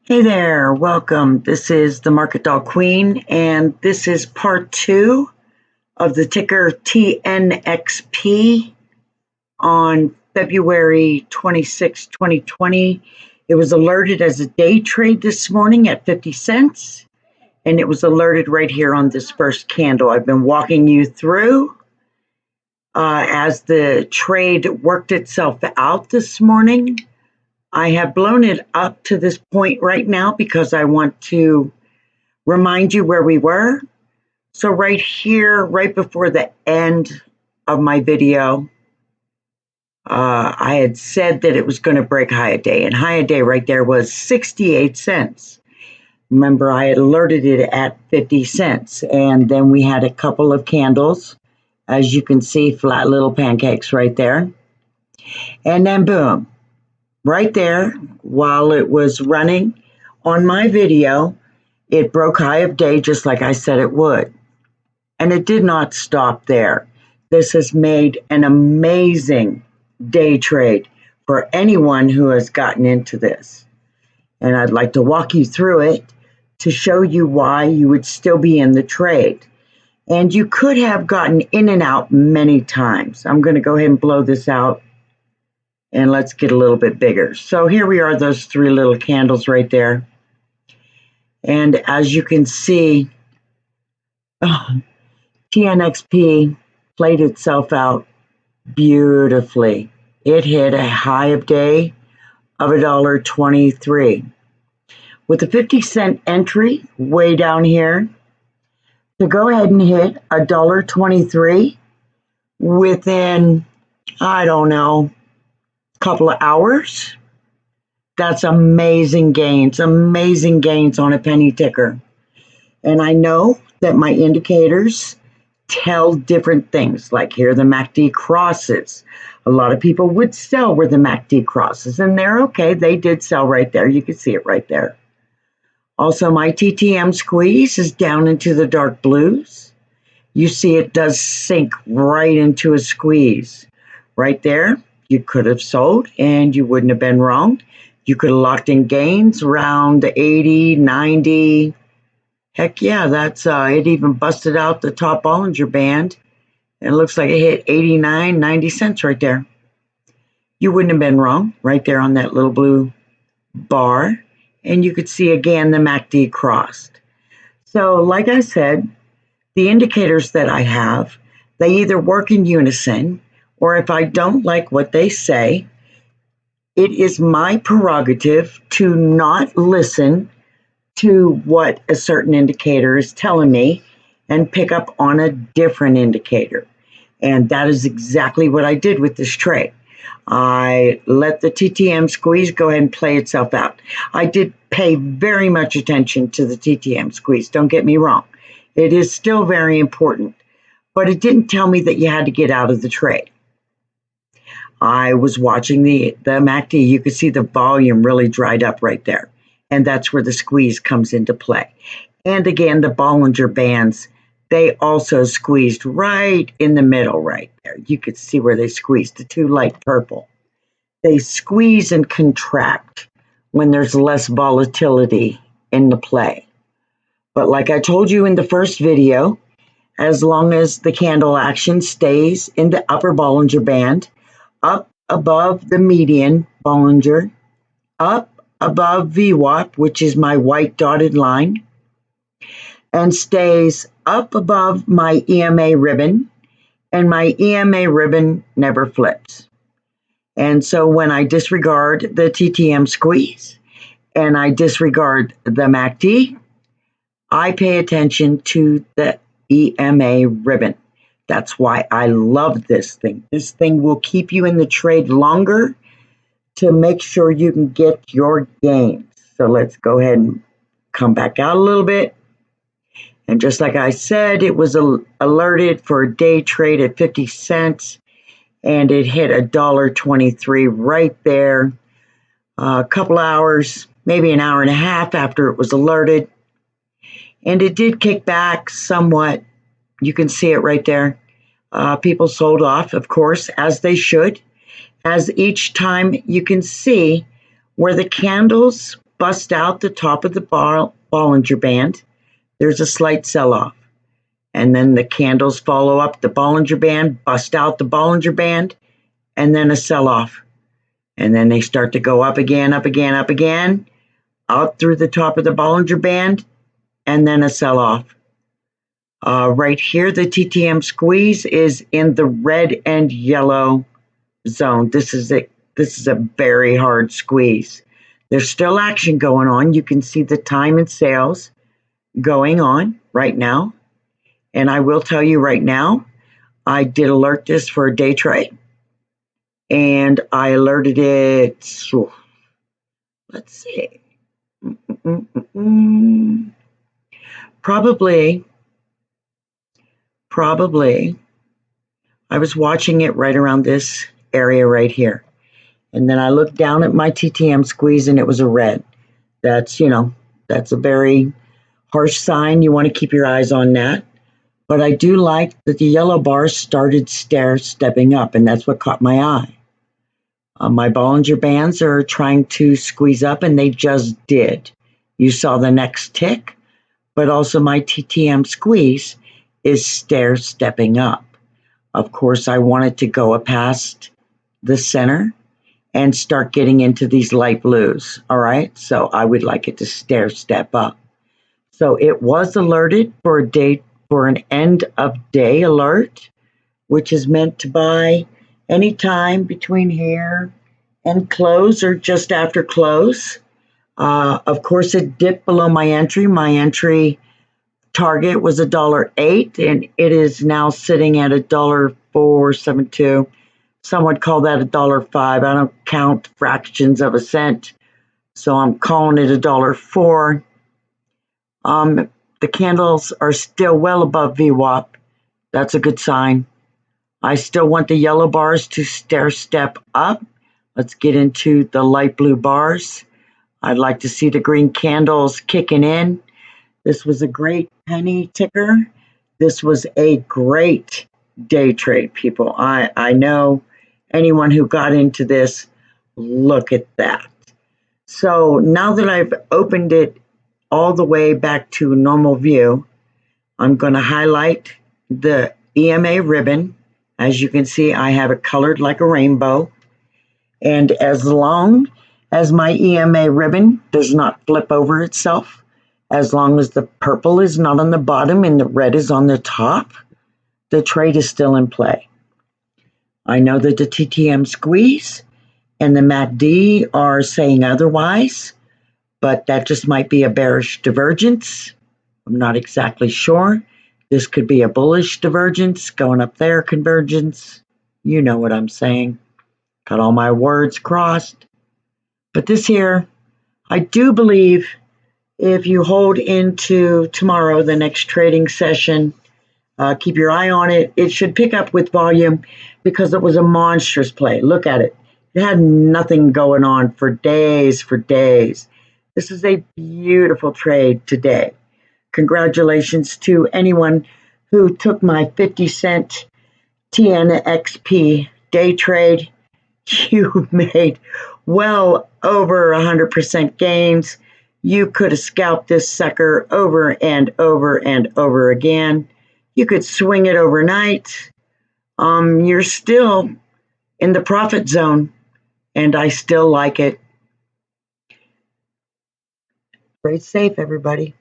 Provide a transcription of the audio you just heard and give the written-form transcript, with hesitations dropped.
Hey there, welcome. This is the Market Doll Queen, and this is part 2 of the ticker Tnxp on February 26, 2020. It was alerted as a day trade this morning at 50 cents, and it was alerted right here on this first candle. I've been walking you through as the trade worked itself out this morning. I have blown it up to this point right now because I want to remind you where we were. So right here, right before the end of my video, I had said that it was going to break high a day, and high a day right there was 68 cents. Remember, I had alerted it at 50 cents, and then we had a couple of candles, as you can see, flat little pancakes right there. And then boom. Right there, while it was running on my video, it broke high of day just like I said it would. And it did not stop there. This has made an amazing day trade for anyone who has gotten into this. And I'd like to walk you through it to show you why you would still be in the trade. And you could have gotten in and out many times. I'm going to go ahead and blow this out. And let's get a little bit bigger. So here we are, those three little candles right there. And as you can see, Tnxp played itself out beautifully. It hit a high of day of $1.23. With a 50-cent entry way down here, to go ahead and hit $1.23 within, I don't know, couple of hours, that's amazing gains on a penny ticker. And I know that my indicators tell different things, like here the MACD crosses. A lot of people would sell where the MACD crosses, and they're okay. They did sell right there. You can see it right there. Also, my TTM squeeze is down into the dark blues. You see it does sink right into a squeeze right there. You could have sold and you wouldn't have been wrong. You could have locked in gains around 80, 90. Heck yeah, that's it even busted out the top Bollinger Band. And it looks like it hit 89, 90 cents right there. You wouldn't have been wrong right there on that little blue bar. And you could see again the MACD crossed. So like I said, the indicators that I have, they either work in unison, or if I don't like what they say, it is my prerogative to not listen to what a certain indicator is telling me and pick up on a different indicator. And that is exactly what I did with this trade. I let the TTM squeeze go ahead and play itself out. I did pay very much attention to the TTM squeeze, don't get me wrong. It is still very important, but it didn't tell me that you had to get out of the trade. I was watching the MACD. You could see the volume really dried up right there. And that's where the squeeze comes into play. And again, the Bollinger Bands, they also squeezed right in the middle right there. You could see where they squeezed, the two light purple. They squeeze and contract when there's less volatility in the play. But like I told you in the first video, as long as the candle action stays in the upper Bollinger Band, up above the median Bollinger, up above VWAP, which is my white dotted line, and stays up above my EMA ribbon, and my EMA ribbon never flips. And so when I disregard the TTM squeeze and I disregard the MACD, I pay attention to the EMA ribbon. That's why I love this thing. This thing will keep you in the trade longer to make sure you can get your gains. So let's go ahead and come back out a little bit. And just like I said, it was alerted for a day trade at 50 cents, and it hit $1.23 right there. A couple hours, maybe an hour and a half after it was alerted. And it did kick back somewhat. You can see it right there. People sold off, of course, as they should. As each time you can see where the candles bust out the top of the Bollinger Band, there's a slight sell-off. And then the candles follow up the Bollinger Band, bust out the Bollinger Band, and then a sell-off. And then they start to go up again, up again, up again, out through the top of the Bollinger Band, and then a sell-off. Right here, the TTM squeeze is in the red and yellow zone. This is a very hard squeeze. There's still action going on. You can see the time and sales going on right now. And I will tell you right now, I did alert this for a day trade. And I alerted it, let's see, probably, I was watching it right around this area right here. And then I looked down at my TTM squeeze and it was a red. That's, that's a very harsh sign. You want to keep your eyes on that. But I do like that the yellow bars started stepping up, and that's what caught my eye. My Bollinger Bands are trying to squeeze up, and they just did. You saw the next tick, but also my TTM squeeze is stepping up. Of course, I wanted to go past the center and start getting into these light blues, all right? So I would like it to step up. So it was alerted for an end of day alert, which is meant to buy any time between here and close or just after close. Of course, it dipped below my entry. My entry target was $1.08, and it is now sitting at $1.472. Some would call that $1.05. I don't count fractions of a cent, so I'm calling it $1.04. The candles are still well above VWAP. That's a good sign. I still want the yellow bars to step up. Let's get into the light blue bars. I'd like to see the green candles kicking in. This was a great penny ticker. This was a great day trade, people. I know anyone who got into this, look at that. So now that I've opened it all the way back to normal view, I'm going to highlight the EMA ribbon. As you can see, I have it colored like a rainbow. And as long as my EMA ribbon does not flip over itself, as long as the purple is not on the bottom and the red is on the top, the trade is still in play. I know that the TTM squeeze and the MACD are saying otherwise, but that just might be a bearish divergence. I'm not exactly sure. This could be a bullish divergence, going up there, convergence. You know what I'm saying. Got all my words crossed. But this here, I do believe if you hold into tomorrow, the next trading session, keep your eye on it. It should pick up with volume because it was a monstrous play. Look at it. It had nothing going on for days, This is a beautiful trade today. Congratulations to anyone who took my 50-cent Tnxp day trade. You made well over 100% gains. You could have scalped this sucker over and over and over again. You could swing it overnight. You're still in the profit zone, and I still like it. Trade safe, everybody.